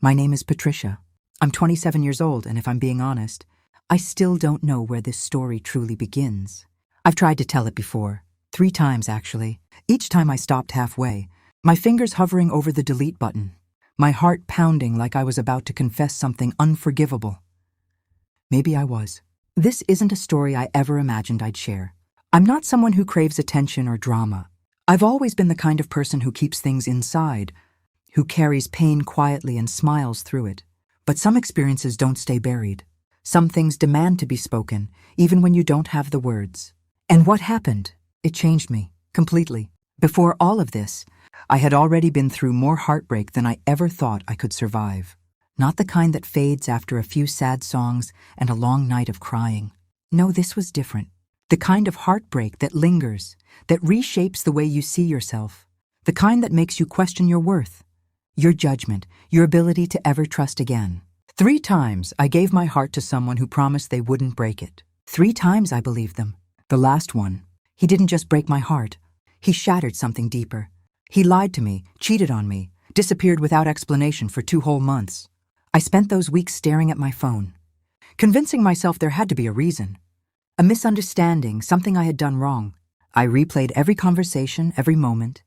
My name is Patricia. I'm 27 years old, and if I'm being honest, I still don't know where this story truly begins. I've tried to tell it before, 3 times actually. Each time I stopped halfway, my fingers hovering over the delete button, my heart pounding like I was about to confess something unforgivable. Maybe I was. This isn't a story I ever imagined I'd share. I'm not someone who craves attention or drama. I've always been the kind of person who keeps things inside, who carries pain quietly and smiles through it. But some experiences don't stay buried. Some things demand to be spoken, even when you don't have the words. And what happened? It changed me, completely. Before all of this, I had already been through more heartbreak than I ever thought I could survive. Not the kind that fades after a few sad songs and a long night of crying. No, this was different. The kind of heartbreak that lingers, that reshapes the way you see yourself. The kind that makes you question your worth, your judgment, your ability to ever trust again. 3 times I gave my heart to someone who promised they wouldn't break it. 3 times I believed them. The last one, he didn't just break my heart. He shattered something deeper. He lied to me, cheated on me, disappeared without explanation for 2 whole months. I spent those weeks staring at my phone, convincing myself there had to be a reason. A misunderstanding, something I had done wrong. I replayed every conversation, every moment,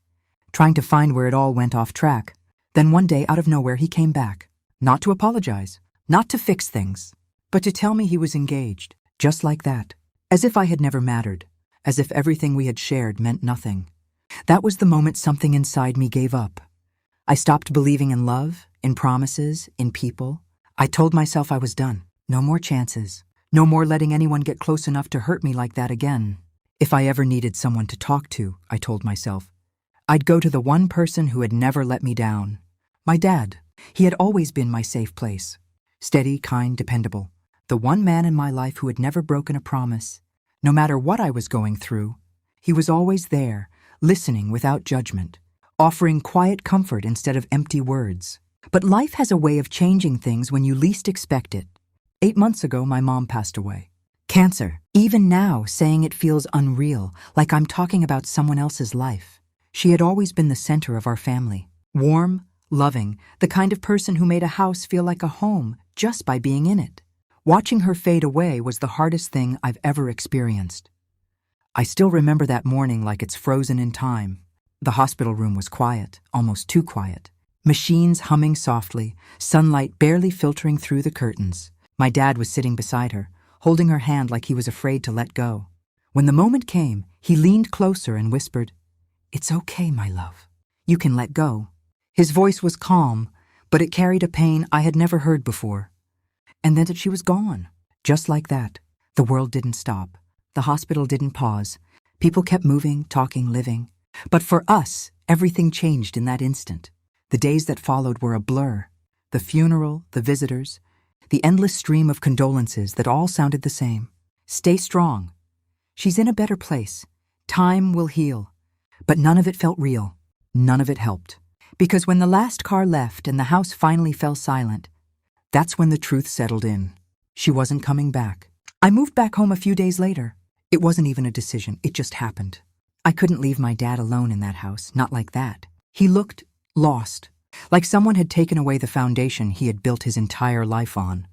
trying to find where it all went off track. Then one day, out of nowhere, he came back. Not to apologize, not to fix things, but to tell me he was engaged, just like that. As if I had never mattered, as if everything we had shared meant nothing. That was the moment something inside me gave up. I stopped believing in love, in promises, in people. I told myself I was done. No more chances. No more letting anyone get close enough to hurt me like that again. If I ever needed someone to talk to, I told myself, I'd go to the one person who had never let me down. My dad. He had always been my safe place. Steady, kind, dependable. The one man in my life who had never broken a promise. No matter what I was going through, he was always there, listening without judgment, offering quiet comfort instead of empty words. But life has a way of changing things when you least expect it. 8 months ago, my mom passed away. Cancer. Even now, saying it feels unreal, like I'm talking about someone else's life. She had always been the center of our family. Warm, loving, the kind of person who made a house feel like a home just by being in it. Watching her fade away was the hardest thing I've ever experienced. I still remember that morning like it's frozen in time. The hospital room was quiet, almost too quiet. Machines humming softly, sunlight barely filtering through the curtains. My dad was sitting beside her, holding her hand like he was afraid to let go. When the moment came, he leaned closer and whispered, "It's okay, my love. You can let go." His voice was calm, but it carried a pain I had never heard before. And then she was gone. Just like that. The world didn't stop. The hospital didn't pause. People kept moving, talking, living. But for us, everything changed in that instant. The days that followed were a blur. The funeral, the visitors, the endless stream of condolences that all sounded the same. Stay strong. She's in a better place. Time will heal. But none of it felt real. None of it helped. Because when the last car left and the house finally fell silent, that's when the truth settled in. She wasn't coming back. I moved back home a few days later. It wasn't even a decision. It just happened. I couldn't leave my dad alone in that house. Not like that. He looked lost. Like someone had taken away the foundation he had built his entire life on.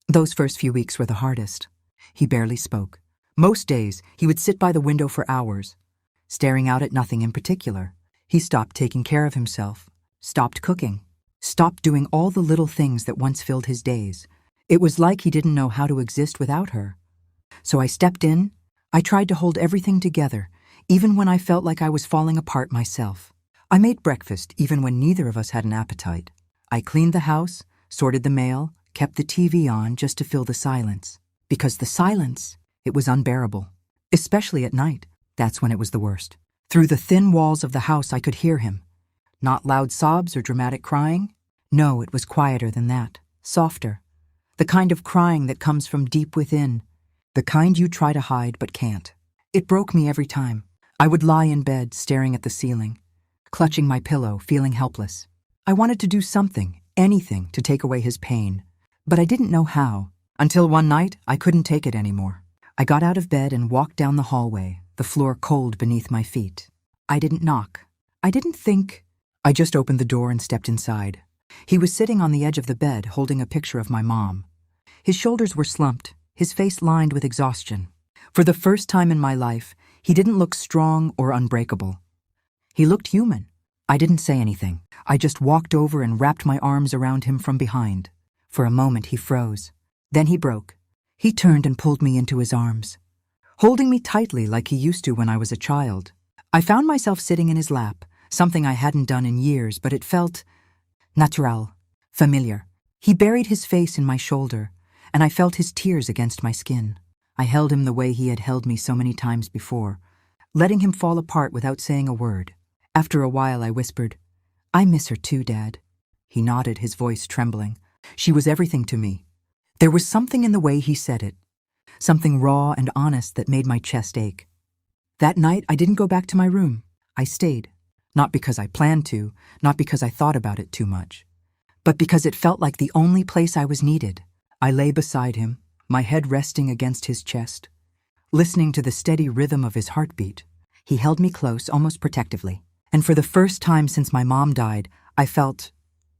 Those first few weeks were the hardest. He barely spoke. Most days, he would sit by the window for hours, staring out at nothing in particular. He stopped taking care of himself, stopped cooking, stopped doing all the little things that once filled his days. It was like he didn't know how to exist without her. So I stepped in. I tried to hold everything together, even when I felt like I was falling apart myself. I made breakfast even when neither of us had an appetite. I cleaned the house, sorted the mail, kept the TV on just to fill the silence. Because the silence, it was unbearable. Especially at night. That's when it was the worst. Through the thin walls of the house I could hear him. Not loud sobs or dramatic crying. No, it was quieter than that. Softer. The kind of crying that comes from deep within. The kind you try to hide but can't. It broke me every time. I would lie in bed, staring at the ceiling, clutching my pillow, feeling helpless. I wanted to do something, anything, to take away his pain. But I didn't know how. Until one night, I couldn't take it anymore. I got out of bed and walked down the hallway, the floor cold beneath my feet. I didn't knock. I didn't think. I just opened the door and stepped inside. He was sitting on the edge of the bed holding a picture of my mom. His shoulders were slumped, his face lined with exhaustion. For the first time in my life, he didn't look strong or unbreakable. He looked human. I didn't say anything. I just walked over and wrapped my arms around him from behind. For a moment he froze. Then he broke. He turned and pulled me into his arms, holding me tightly like he used to when I was a child. I found myself sitting in his lap, something I hadn't done in years, but it felt natural, familiar. He buried his face in my shoulder, and I felt his tears against my skin. I held him the way he had held me so many times before, letting him fall apart without saying a word. After a while, I whispered, "I miss her too, Dad." He nodded, his voice trembling. She was everything to me. There was something in the way he said it, something raw and honest that made my chest ache. That night, I didn't go back to my room. I stayed. Not because I planned to, not because I thought about it too much, but because it felt like the only place I was needed. I lay beside him, my head resting against his chest, listening to the steady rhythm of his heartbeat. He held me close, almost protectively, and for the first time since my mom died, I felt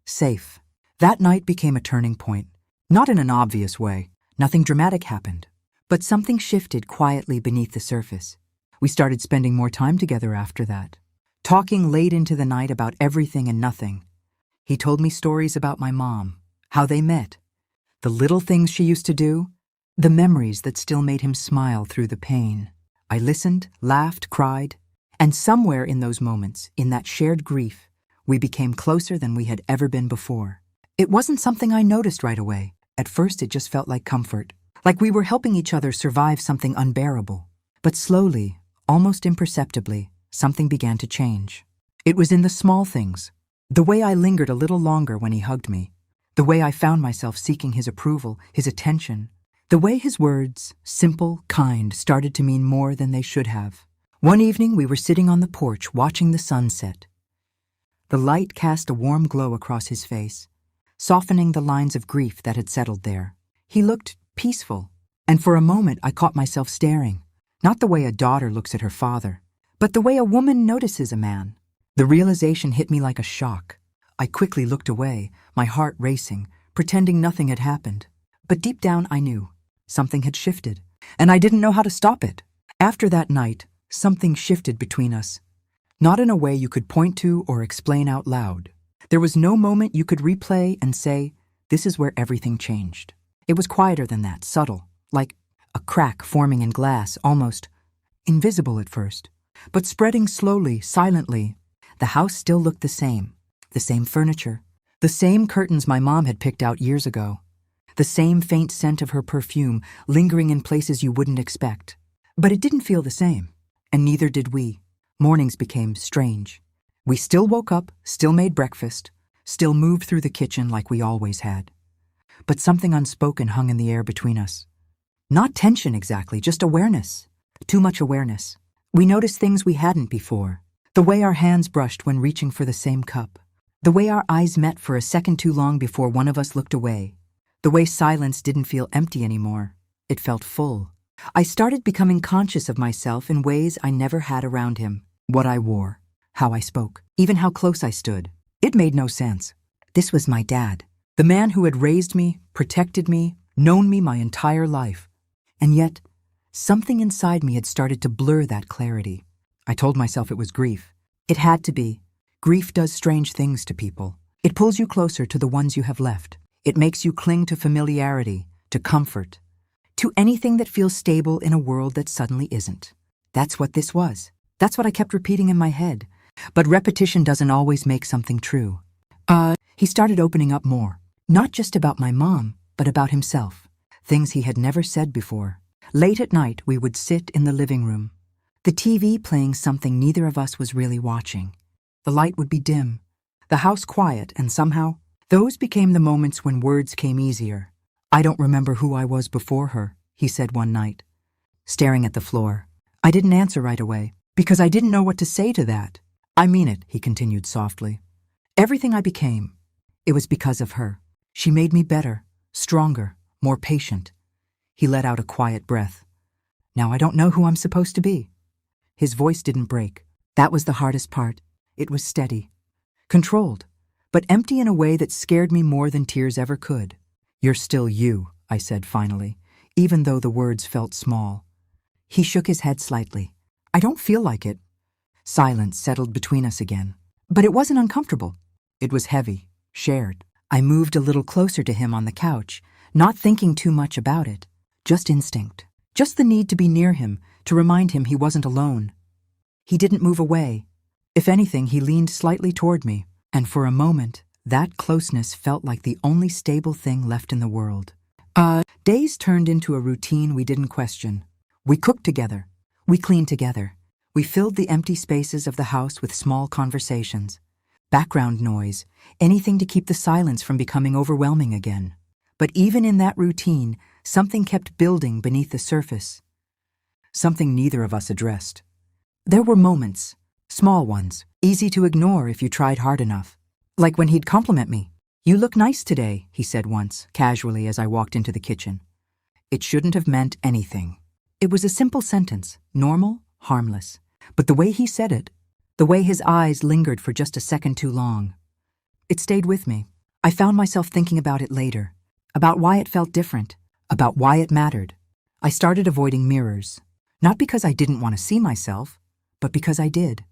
safe. That night became a turning point, not in an obvious way. Nothing dramatic happened, but something shifted quietly beneath the surface. We started spending more time together after that, talking late into the night about everything and nothing. He told me stories about my mom, how they met, the little things she used to do, the memories that still made him smile through the pain. I listened, laughed, cried, and somewhere in those moments, in that shared grief, we became closer than we had ever been before. It wasn't something I noticed right away. At first, it just felt like comfort, like we were helping each other survive something unbearable. But slowly, almost imperceptibly, something began to change. It was in the small things, the way I lingered a little longer when he hugged me, the way I found myself seeking his approval, his attention, the way his words, simple, kind, started to mean more than they should have. One evening, we were sitting on the porch watching the sun set. The light cast a warm glow across his face, softening the lines of grief that had settled there. He looked peaceful, and for a moment I caught myself staring, not the way a daughter looks at her father, but the way a woman notices a man. The realization hit me like a shock. I quickly looked away, my heart racing, pretending nothing had happened. But deep down I knew something had shifted, and I didn't know how to stop it. After that night, something shifted between us, not in a way you could point to or explain out loud. There was no moment you could replay and say, "This is where everything changed." It was quieter than that, subtle, like a crack forming in glass, almost invisible at first, but spreading slowly, silently. The house still looked the same furniture, the same curtains my mom had picked out years ago, the same faint scent of her perfume lingering in places you wouldn't expect. But it didn't feel the same, and neither did we. Mornings became strange. We still woke up, still made breakfast, still moved through the kitchen like we always had. But something unspoken hung in the air between us. Not tension exactly, just awareness. Too much awareness. We noticed things we hadn't before. The way our hands brushed when reaching for the same cup. The way our eyes met for a second too long before one of us looked away. The way silence didn't feel empty anymore. It felt full. I started becoming conscious of myself in ways I never had around him. What I wore, how I spoke, even how close I stood. It made no sense. This was my dad, the man who had raised me, protected me, known me my entire life. And yet, something inside me had started to blur that clarity. I told myself it was grief. It had to be. Grief does strange things to people. It pulls you closer to the ones you have left. It makes you cling to familiarity, to comfort, to anything that feels stable in a world that suddenly isn't. That's what this was. That's what I kept repeating in my head. But repetition doesn't always make something true. He started opening up more. Not just about my mom, but about himself. Things he had never said before. Late at night, we would sit in the living room, the TV playing something neither of us was really watching. The light would be dim, the house quiet, and somehow, those became the moments when words came easier. "I don't remember who I was before her," he said one night, staring at the floor. I didn't answer right away, because I didn't know what to say to that. "I mean it," he continued softly. "Everything I became, it was because of her. She made me better, stronger, more patient." He let out a quiet breath. "Now I don't know who I'm supposed to be." His voice didn't break. That was the hardest part. It was steady, controlled, but empty in a way that scared me more than tears ever could. "You're still you," I said finally, even though the words felt small. He shook his head slightly. "I don't feel like it." Silence settled between us again. But it wasn't uncomfortable. It was heavy, shared. I moved a little closer to him on the couch, not thinking too much about it. Just instinct. Just the need to be near him, to remind him he wasn't alone. He didn't move away. If anything, he leaned slightly toward me, and for a moment, that closeness felt like the only stable thing left in the world. Days turned into a routine we didn't question. We cooked together. We cleaned together. We filled the empty spaces of the house with small conversations. Background noise, anything to keep the silence from becoming overwhelming again. But even in that routine, something kept building beneath the surface. Something neither of us addressed. There were moments, small ones, easy to ignore if you tried hard enough. Like when he'd compliment me. "You look nice today," he said once, casually as I walked into the kitchen. It shouldn't have meant anything. It was a simple sentence, normal, harmless. But the way he said it, the way his eyes lingered for just a second too long, it stayed with me. I found myself thinking about it later, about why it felt different, about why it mattered. I started avoiding mirrors, not because I didn't want to see myself, but because I did.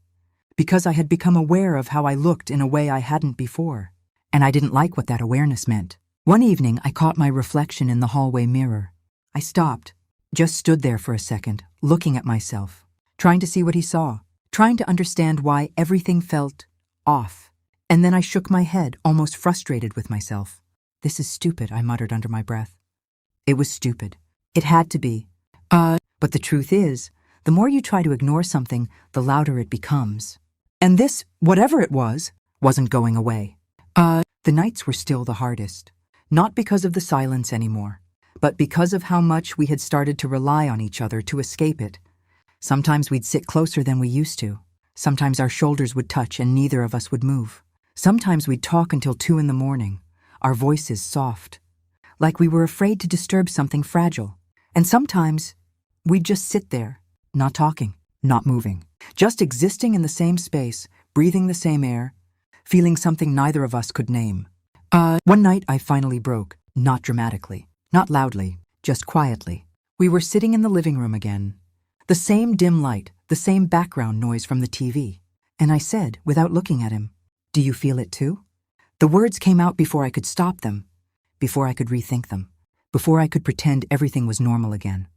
Because I had become aware of how I looked in a way I hadn't before, and I didn't like what that awareness meant. One evening, I caught my reflection in the hallway mirror. I stopped, just stood there for a second, looking at myself, trying to see what he saw, trying to understand why everything felt off. And then I shook my head, almost frustrated with myself. "This is stupid," I muttered under my breath. It was stupid. It had to be. But the truth is, the more you try to ignore something, the louder it becomes. And this, whatever it was, wasn't going away. The nights were still the hardest. Not because of the silence anymore, but because of how much we had started to rely on each other to escape it. Sometimes we'd sit closer than we used to. Sometimes our shoulders would touch and neither of us would move. Sometimes we'd talk until 2 a.m, our voices soft, like we were afraid to disturb something fragile. And sometimes we'd just sit there, not talking, not moving, just existing in the same space, breathing the same air, feeling something neither of us could name. One night I finally broke, not dramatically, not loudly, just quietly. We were sitting in the living room again. The same dim light, the same background noise from the TV. And I said, without looking at him, "Do you feel it too?" The words came out before I could stop them, before I could rethink them, before I could pretend everything was normal again.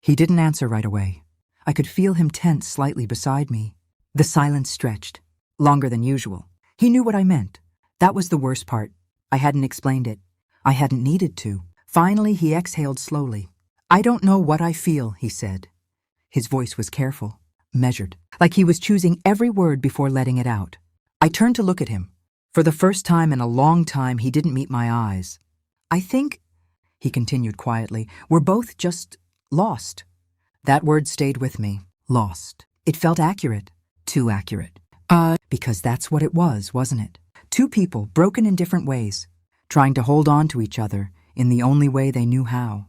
He didn't answer right away. I could feel him tense slightly beside me. The silence stretched, longer than usual. He knew what I meant. That was the worst part. I hadn't explained it. I hadn't needed to. Finally, he exhaled slowly. "I don't know what I feel," he said. His voice was careful, measured, like he was choosing every word before letting it out. I turned to look at him. For the first time in a long time, he didn't meet my eyes. "I think," he continued quietly, "we're both just lost." That word stayed with me. Lost. It felt accurate. Too accurate. Because that's what it was, wasn't it? Two people, broken in different ways, trying to hold on to each other in the only way they knew how.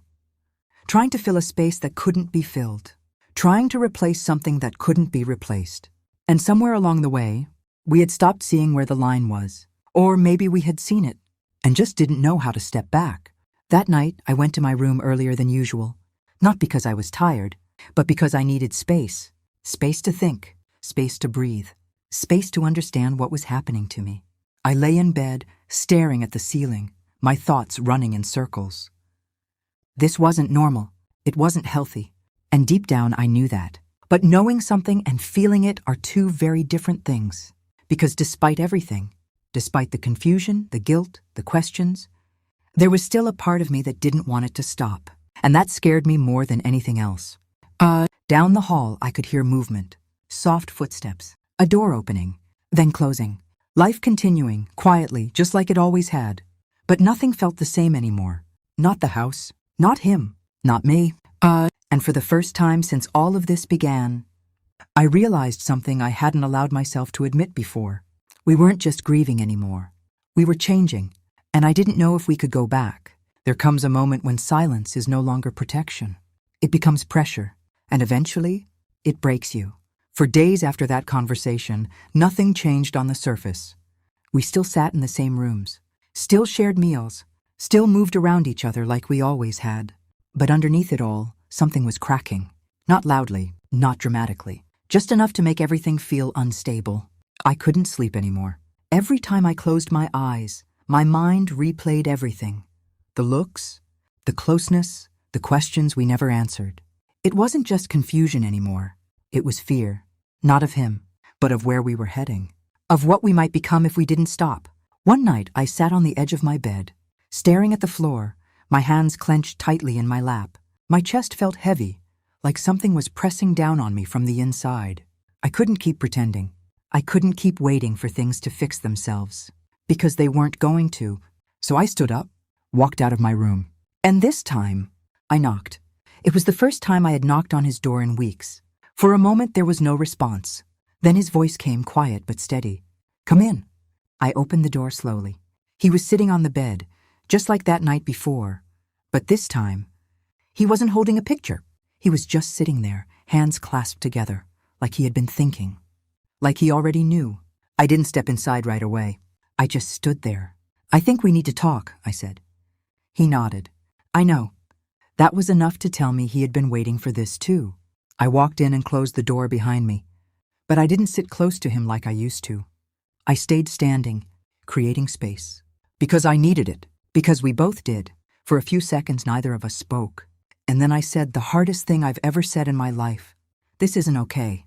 Trying to fill a space that couldn't be filled. Trying to replace something that couldn't be replaced. And somewhere along the way, we had stopped seeing where the line was. Or maybe we had seen it and just didn't know how to step back. That night, I went to my room earlier than usual. Not because I was tired, but because I needed space. Space to think. Space to breathe. Space to understand what was happening to me. I lay in bed, staring at the ceiling, my thoughts running in circles. This wasn't normal. It wasn't healthy. And deep down, I knew that. But knowing something and feeling it are two very different things. Because despite everything, despite the confusion, the guilt, the questions, there was still a part of me that didn't want it to stop. And that scared me more than anything else. Down the hall, I could hear movement. Soft footsteps. A door opening, then closing. Life continuing, quietly, just like it always had. But nothing felt the same anymore. Not the house. Not him. Not me. And for the first time since all of this began, I realized something I hadn't allowed myself to admit before. We weren't just grieving anymore. We were changing, and I didn't know if we could go back. There comes a moment when silence is no longer protection. It becomes pressure, and eventually, it breaks you. For days after that conversation, nothing changed on the surface. We still sat in the same rooms, still shared meals, still moved around each other like we always had. But underneath it all, something was cracking. Not loudly, not dramatically, just enough to make everything feel unstable. I couldn't sleep anymore. Every time I closed my eyes, my mind replayed everything. The looks, the closeness, the questions we never answered. It wasn't just confusion anymore. It was fear, not of him, but of where we were heading, of what we might become if we didn't stop. One night, I sat on the edge of my bed, staring at the floor, my hands clenched tightly in my lap. My chest felt heavy, like something was pressing down on me from the inside. I couldn't keep pretending. I couldn't keep waiting for things to fix themselves, because they weren't going to. So I stood up, walked out of my room. And this time, I knocked. It was the first time I had knocked on his door in weeks. For a moment, there was no response. Then his voice came quiet but steady. "Come in." I opened the door slowly. He was sitting on the bed, just like that night before. But this time, he wasn't holding a picture. He was just sitting there, hands clasped together, like he had been thinking. Like he already knew. I didn't step inside right away. I just stood there. "I think we need to talk," I said. He nodded. "I know." That was enough to tell me he had been waiting for this too. I walked in and closed the door behind me. But I didn't sit close to him like I used to. I stayed standing, creating space. Because I needed it. Because we both did. For a few seconds, neither of us spoke. And then I said the hardest thing I've ever said in my life. "This isn't okay."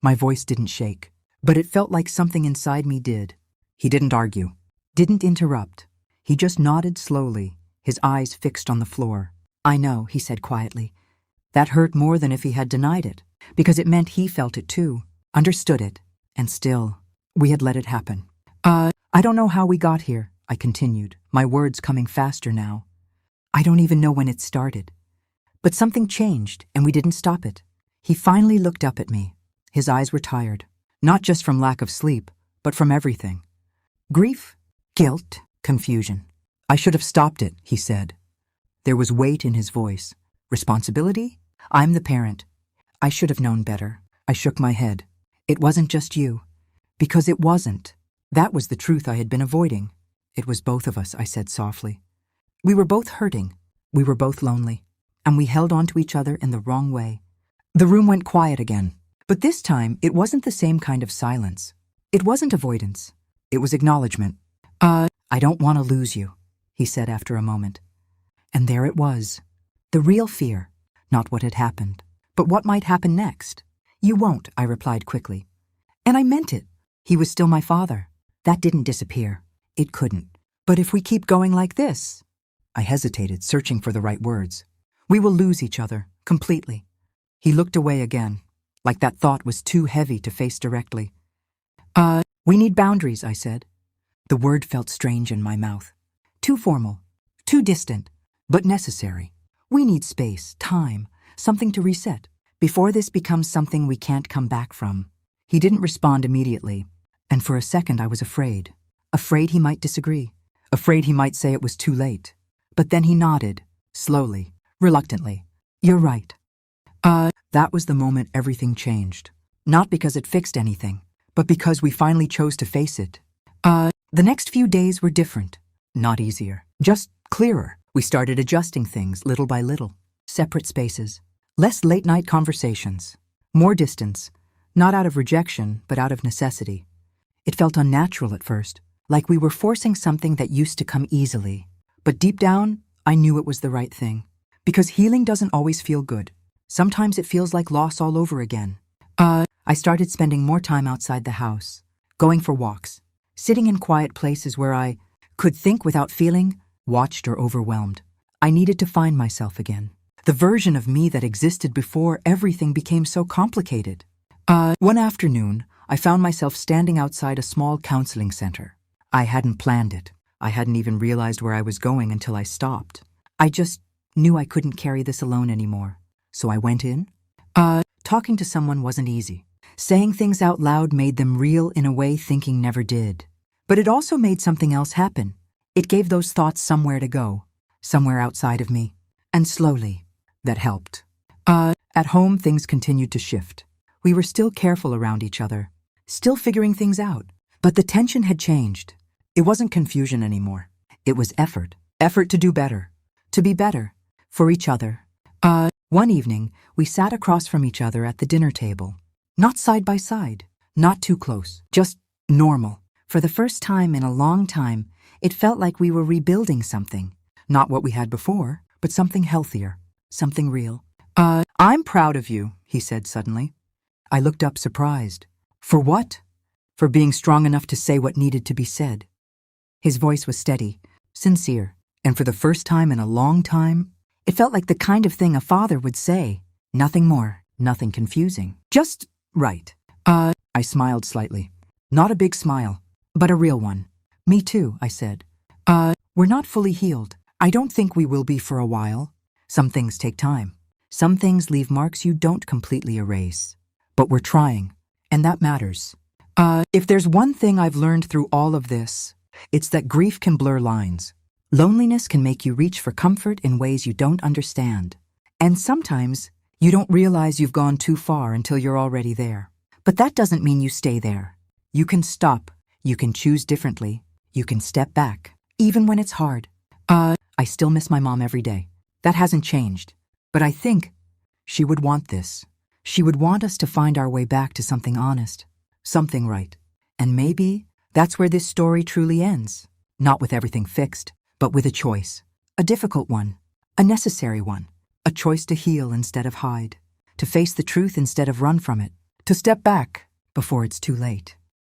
My voice didn't shake, but it felt like something inside me did. He didn't argue, didn't interrupt. He just nodded slowly, his eyes fixed on the floor. "I know," he said quietly. That hurt more than if he had denied it, because it meant he felt it too, understood it, and still, we had let it happen. I don't know how we got here," I continued, my words coming faster now. "I don't even know when it started. But something changed, and we didn't stop it." He finally looked up at me. His eyes were tired, not just from lack of sleep, but from everything. Grief, guilt, confusion. "I should have stopped it," he said. There was weight in his voice. "Responsibility? I'm the parent. I should have known better." I shook my head. "It wasn't just you." Because it wasn't. That was the truth I had been avoiding. "It was both of us," I said softly. "We were both hurting. We were both lonely. And we held on to each other in the wrong way." The room went quiet again. But this time, it wasn't the same kind of silence. It wasn't avoidance. It was acknowledgement. I don't want to lose you," he said after a moment. And there it was. The real fear. Not what had happened, but what might happen next. "You won't," I replied quickly. And I meant it. He was still my father. That didn't disappear. It couldn't. "But if we keep going like this," I hesitated, searching for the right words, "we will lose each other, completely." He looked away again, like that thought was too heavy to face directly. We need boundaries," I said. The word felt strange in my mouth. Too formal, too distant, but necessary. We need space, time, something to reset, before this becomes something we can't come back from. He didn't respond immediately, and for a second I was afraid. Afraid he might disagree. Afraid he might say it was too late. But then he nodded, slowly, reluctantly. "You're right." That was the moment everything changed. Not because it fixed anything, but because we finally chose to face it. The next few days were different. Not easier, just clearer. We started adjusting things little by little. Separate spaces. Less late-night conversations. More distance. Not out of rejection, but out of necessity. It felt unnatural at first, like we were forcing something that used to come easily. But deep down, I knew it was the right thing. Because healing doesn't always feel good. Sometimes it feels like loss all over again. I started spending more time outside the house, going for walks, sitting in quiet places where I could think without feeling watched or overwhelmed. I needed to find myself again. The version of me that existed before everything became so complicated. One afternoon, I found myself standing outside a small counseling center. I hadn't planned it. I hadn't even realized where I was going until I stopped. I just knew I couldn't carry this alone anymore. So I went in. Talking to someone wasn't easy. Saying things out loud made them real in a way thinking never did. But it also made something else happen. It gave those thoughts somewhere to go, somewhere outside of me. And slowly, that helped. At home, things continued to shift. We were still careful around each other, still figuring things out. But the tension had changed. It wasn't confusion anymore. It was effort. Effort to do better. To be better. For each other. One evening, we sat across from each other at the dinner table. Not side by side. Not too close. Just normal. For the first time in a long time, it felt like we were rebuilding something. Not what we had before, but something healthier. Something real. I'm proud of you, he said suddenly. I looked up surprised. For what? For being strong enough to say what needed to be said. His voice was steady, sincere, and for the first time in a long time, it felt like the kind of thing a father would say. Nothing more, nothing confusing. Just right. I smiled slightly. Not a big smile, but a real one. Me too, I said. We're not fully healed. I don't think we will be for a while. Some things take time. Some things leave marks you don't completely erase. But we're trying, and that matters. If there's one thing I've learned through all of this, it's that grief can blur lines. Loneliness can make you reach for comfort in ways you don't understand. And sometimes, you don't realize you've gone too far until you're already there. But that doesn't mean you stay there. You can stop. You can choose differently. You can step back, even when it's hard. I still miss my mom every day. That hasn't changed. But I think she would want this. She would want us to find our way back to something honest, something right. And maybe that's where this story truly ends. Not with everything fixed, but with a choice. A difficult one. A necessary one. A choice to heal instead of hide. To face the truth instead of run from it. To step back before it's too late.